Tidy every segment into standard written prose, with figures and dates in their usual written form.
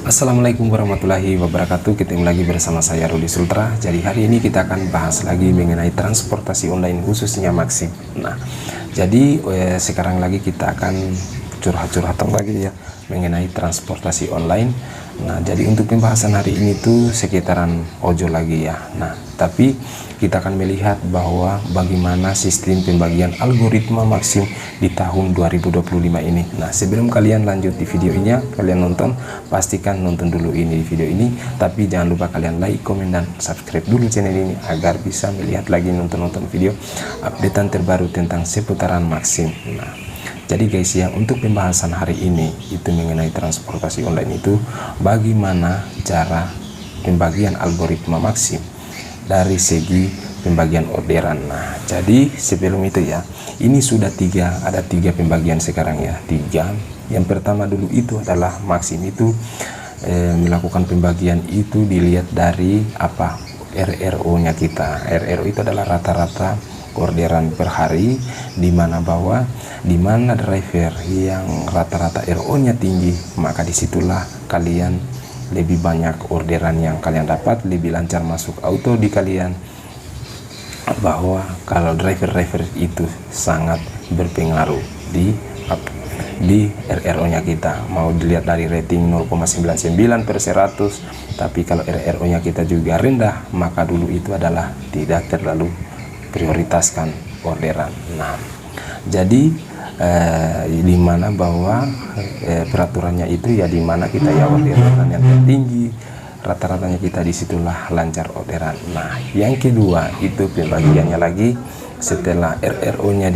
Assalamualaikum warahmatullahi wabarakatuh. Ketemu lagi bersama saya Rudi Sultra. Jadi hari ini kita akan bahas lagi mengenai transportasi online khususnya Maxim. Nah, jadi sekarang lagi kita akan curhat-curhatan lagi ya mengenai transportasi online. Nah, jadi untuk pembahasan hari ini tuh sekitaran ojol lagi ya. Nah, tapi kita akan melihat bahwa bagaimana sistem pembagian algoritma Maxim di tahun 2025 ini. Nah, sebelum kalian lanjut di video ini, kalian nonton, pastikan nonton dulu ini di video ini. Tapi jangan lupa kalian like, komen, dan subscribe dulu channel ini agar bisa melihat lagi nonton video updatean terbaru tentang seputaran Maxim. Nah, jadi guys ya, untuk pembahasan hari ini itu mengenai transportasi online itu bagaimana cara pembagian algoritma Maxim dari segi pembagian orderan. Nah, jadi sebelum itu ya, ini sudah ada tiga pembagian sekarang ya, tiga. Yang pertama dulu itu adalah Maxim itu melakukan pembagian itu dilihat dari apa, RRO nya kita. RRO itu adalah rata-rata orderan per hari, dimana driver yang rata-rata RO nya tinggi, maka disitulah kalian lebih banyak orderan yang kalian dapat, lebih lancar masuk auto di kalian. Bahwa kalau driver itu sangat berpengaruh di RRO nya kita, mau dilihat dari rating 0,99/100, tapi kalau RRO nya kita juga rendah, maka dulu itu adalah tidak terlalu prioritaskan orderan. Nah, jadi dimana bahwa peraturannya itu ya dimana kita ya orderan yang tertinggi, rata-ratanya kita disitulah lancar orderan. Nah, yang kedua itu pembagiannya lagi setelah RRO nya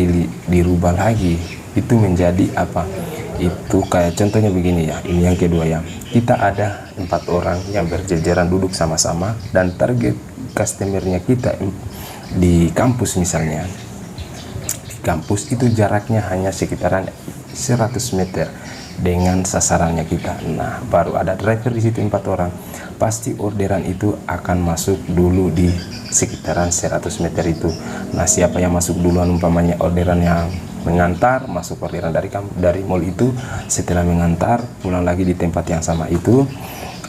dirubah lagi itu menjadi apa, itu kayak contohnya begini ya, ini yang kedua ya, kita ada 4 orang yang berjejeran duduk sama-sama dan target customernya kita di kampus misalnya, di kampus itu jaraknya hanya sekitaran 100 meter dengan sasarannya kita. Nah, baru ada driver di situ 4 orang, pasti orderan itu akan masuk dulu di sekitaran 100 meter itu. Nah, siapa yang masuk duluan, umpamanya orderan yang mengantar, masuk orderan dari mall itu, setelah mengantar pulang lagi di tempat yang sama itu.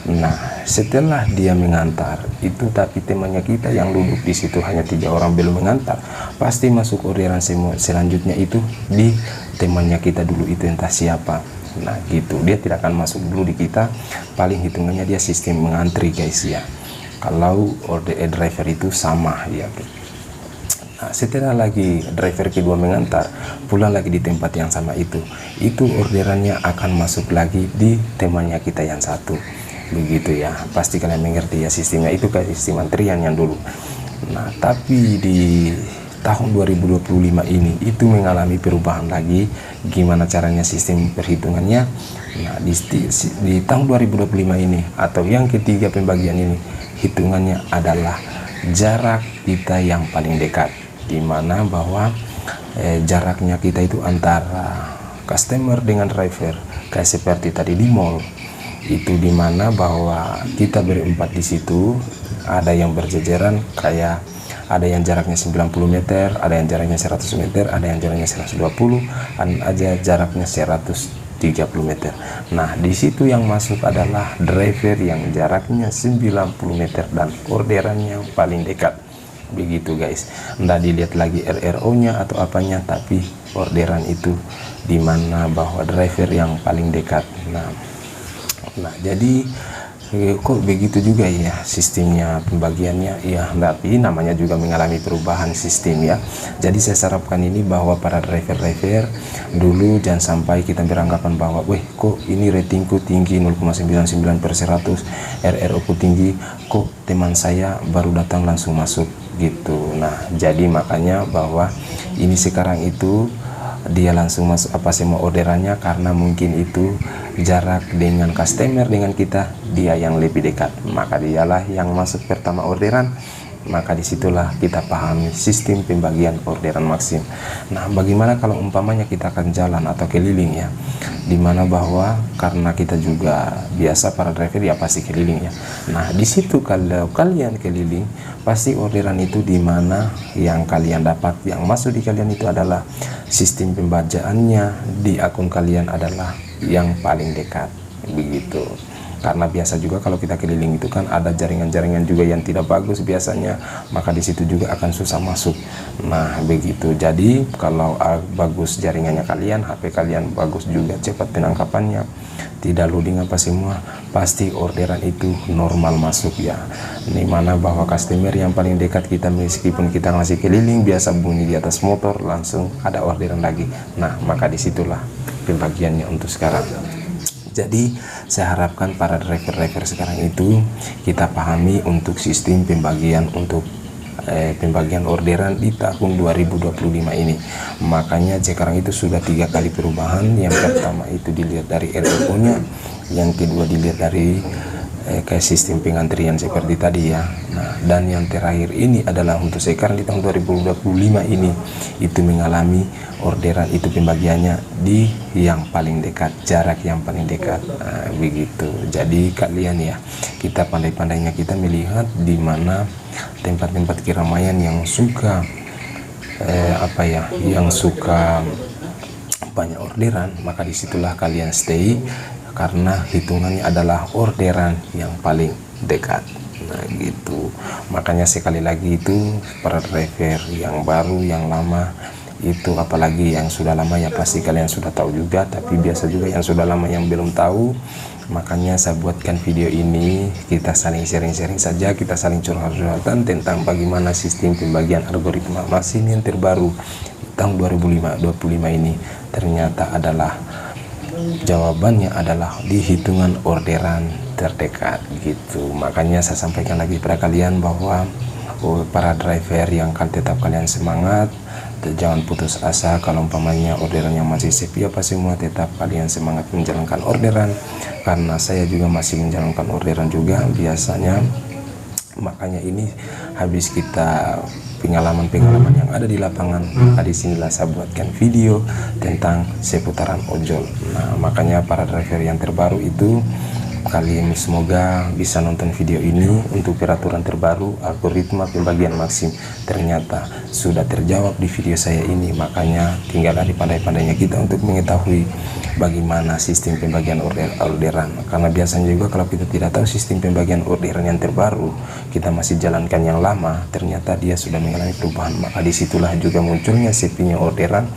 Nah, setelah dia mengantar itu, tapi temannya kita yang duduk di situ hanya 3 orang belum mengantar, pasti masuk orderan selanjutnya itu di temannya kita dulu itu, entah siapa. Nah, gitu, dia tidak akan masuk dulu di kita, paling hitungannya dia sistem mengantri guys ya, kalau driver itu sama ya. Nah, setelah lagi driver kedua mengantar, pulang lagi di tempat yang sama itu orderannya akan masuk lagi di temannya kita yang satu. Begitu ya, pasti kalian mengerti ya sistemnya itu kayak sistem antrian yang dulu. Nah, tapi di tahun 2025 ini itu mengalami perubahan lagi. Gimana caranya sistem perhitungannya? Nah, di tahun 2025 ini atau yang ketiga pembagian ini, hitungannya adalah jarak kita yang paling dekat, dimana bahwa jaraknya kita itu antara customer dengan driver, kayak seperti tadi di mall itu, dimana bahwa kita berempat di situ, ada yang berjejeran, kayak ada yang jaraknya 90 meter, ada yang jaraknya 100 meter, ada yang jaraknya 120, ada jaraknya 130 meter. Nah, di situ yang masuk adalah driver yang jaraknya 90 meter dan orderan yang paling dekat. Begitu guys, nggak dilihat lagi RRO nya atau apanya, tapi orderan itu dimana bahwa driver yang paling dekat. Nah, jadi kok begitu juga ya sistemnya pembagiannya ya, tapi namanya juga mengalami perubahan sistem ya. Jadi saya sarapkan ini bahwa para driver dulu jangan sampai kita beranggapan bahwa weh, kok ini ratingku tinggi 0,99/100, RRO ku tinggi, kok teman saya baru datang langsung masuk gitu. Nah, jadi makanya bahwa ini sekarang itu dia langsung masuk apa semua orderannya, karena mungkin itu jarak dengan customer dengan kita dia yang lebih dekat, maka dialah yang masuk pertama orderan. Maka disitulah kita pahami sistem pembagian orderan Maxim. Nah, bagaimana kalau umpamanya kita akan jalan atau keliling ya, dimana bahwa karena kita juga biasa para driver ya pasti keliling ya. Nah, di situ kalau kalian keliling, pasti orderan itu dimana yang kalian dapat, yang masuk di kalian itu adalah sistem pembacaannya di akun kalian adalah yang paling dekat begitu. karena biasa juga kalau kita keliling itu kan ada jaringan-jaringan juga yang tidak bagus biasanya, maka di situ juga akan susah masuk. Nah begitu, jadi kalau bagus jaringannya kalian, HP kalian bagus juga, cepat penangkapannya, tidak loading apa semua, pasti orderan itu normal masuk ya. Ini mana bahwa customer yang paling dekat kita, meskipun kita masih keliling biasa bunyi di atas motor langsung ada orderan lagi. Nah maka disitulah pembagiannya untuk sekarang. Jadi saya harapkan para driver-driver sekarang itu kita pahami untuk sistem pembagian untuk pembagian orderan di tahun 2025 ini. Makanya sekarang itu sudah 3 kali perubahan. Yang pertama itu dilihat dari RO nya, yang kedua dilihat dari kayak sistem pengantrian seperti tadi ya. Nah dan yang terakhir ini adalah untuk sekarang di tahun 2025 ini itu mengalami orderan itu pembagiannya di yang paling dekat, jarak yang paling dekat. Nah, begitu. Jadi kalian ya, kita pandai-pandainya kita melihat di mana tempat-tempat keramaian yang suka yang suka banyak orderan, maka disitulah kalian stay, karena hitungannya adalah orderan yang paling dekat. Nah gitu, makanya sekali lagi itu para driver yang baru, yang lama itu, apalagi yang sudah lama ya pasti kalian sudah tahu juga, tapi biasa juga yang sudah lama yang belum tahu. Makanya saya buatkan video ini, kita saling sharing-sharing saja, kita saling curhat-curhatan tentang bagaimana sistem pembagian algoritma mesin yang terbaru tahun 2025 ini ternyata adalah jawabannya adalah di hitungan orderan terdekat gitu. Makanya saya sampaikan lagi pada kalian bahwa para driver yang tetap kalian semangat, jangan putus asa. Kalau umpamanya orderan yang masih sepi apa semua, tetap kalian semangat menjalankan orderan, karena saya juga masih menjalankan orderan juga biasanya. Makanya ini habis kita pengalaman-pengalaman yang ada di lapangan, maka disinilah saya buatkan video tentang seputaran ojol. Nah makanya para driver yang terbaru itu, kalian semoga bisa nonton video ini untuk peraturan terbaru algoritma pembagian maksim. Ternyata sudah terjawab di video saya ini. Makanya tinggal dari pandai-pandainya kita untuk mengetahui bagaimana sistem pembagian orderan, karena biasanya juga kalau kita tidak tahu sistem pembagian orderan yang terbaru, kita masih jalankan yang lama, ternyata dia sudah mengalami perubahan. Maka disitulah juga munculnya sepinya orderan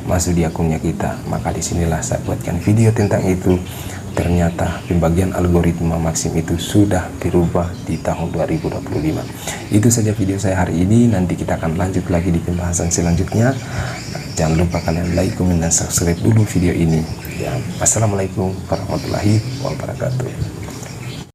masuk di akunnya kita. Maka disinilah saya buatkan video tentang itu. Ternyata pembagian algoritma maksim itu sudah berubah di tahun 2025. Itu saja video saya hari ini. Nanti kita akan lanjut lagi di pembahasan selanjutnya. Jangan lupa kalian like, komen, dan subscribe dulu video ini ya. Assalamualaikum warahmatullahi wabarakatuh.